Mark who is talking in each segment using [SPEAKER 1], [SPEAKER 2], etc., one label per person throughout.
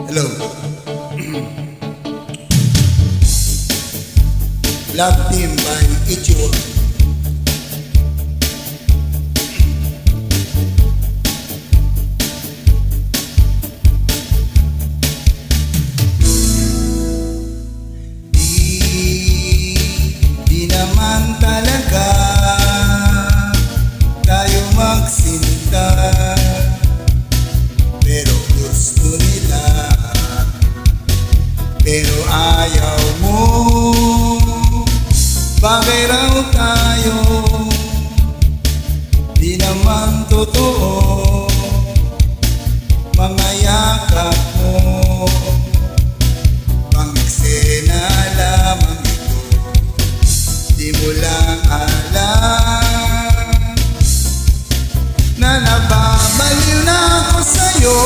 [SPEAKER 1] Hello. Love Team by Ichigo. Di naman talaga tayo magsinta, pero gusto nila, pero ayaw mo. Bagay raw tayo, di naman totoo. Mga yakap mo, pang-eksena lamang ito. Di mo lang alam na nababaliw na ako sa'yo.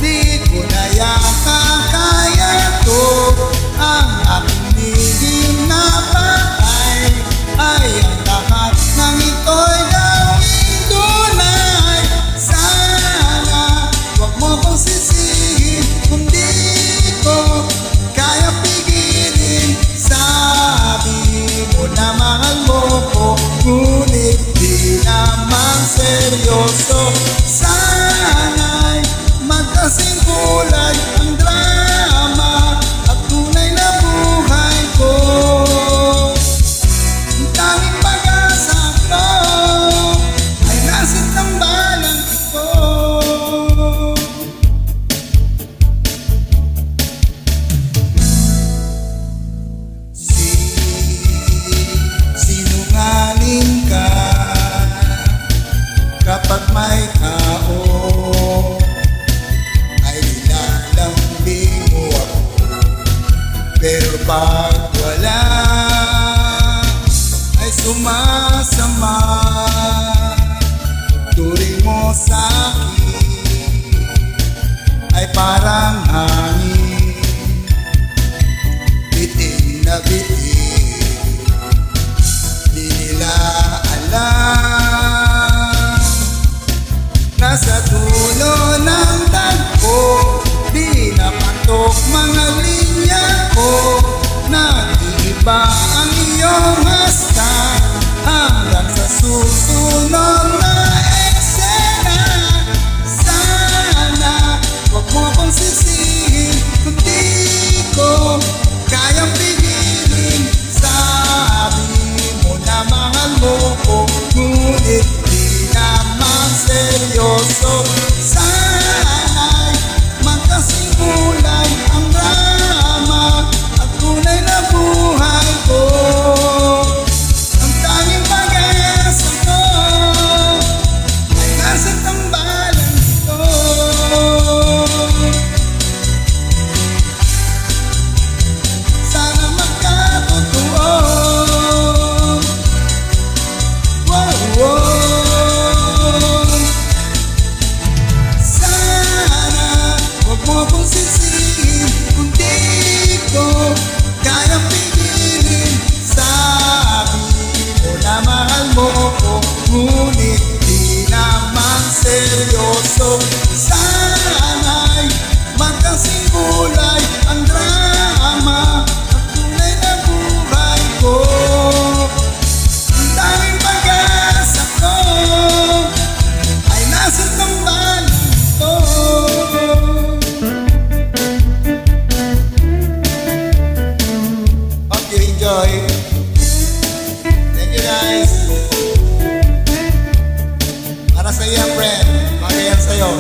[SPEAKER 1] Di ko na yata kaya to. Ang aking lihim na patay ay ang lahat ng ito'y gawing tunay. Sana wag mo kong sisihin kung di ko kaya pigilin. Sabi mo na mahal mo ko, ngunit di naman seryoso. Sana'y magkasing kulay ang drama at tunay na buhay ko. Ang tanging pag-asa ko ay nasa tambalang ito. Sinungaling ka kapag may tao, ay nilalambing mo ako. Pero pag wala, ay sumasama. Turing mo sa'kin ay parang hangin, bitin na bitin. Di nila alam, nasa dulo ng tagpo, di napatok mga linya ko. Nag-iiba ang iyong hasta hanggang sa susunod na eksena. Sana wag mo kong sisihin kung di ko kayang pigilin. Sabi mo na mahal mo ko, ngunit di naman seryoso. Sana'y magkasing kulay ang drama at tunay na buhay ko. Ang tanging pag-asa ko ay nasa tambalang ito. Sana magkatotoo. Wow, wow. Sana wag mo kong sisihin kung di ko kayang pigilin. Sabi mo na mahal mo ko, ngunit di naman seryoso. Sana'y magkasing kulay ang drama at tunay na buhay ko. Ang tanging pag-asa ko ay nasa tambalang ito. Hope you enjoy. Thank you guys. Para sa iyo, friend. Bagay yan sa'yo.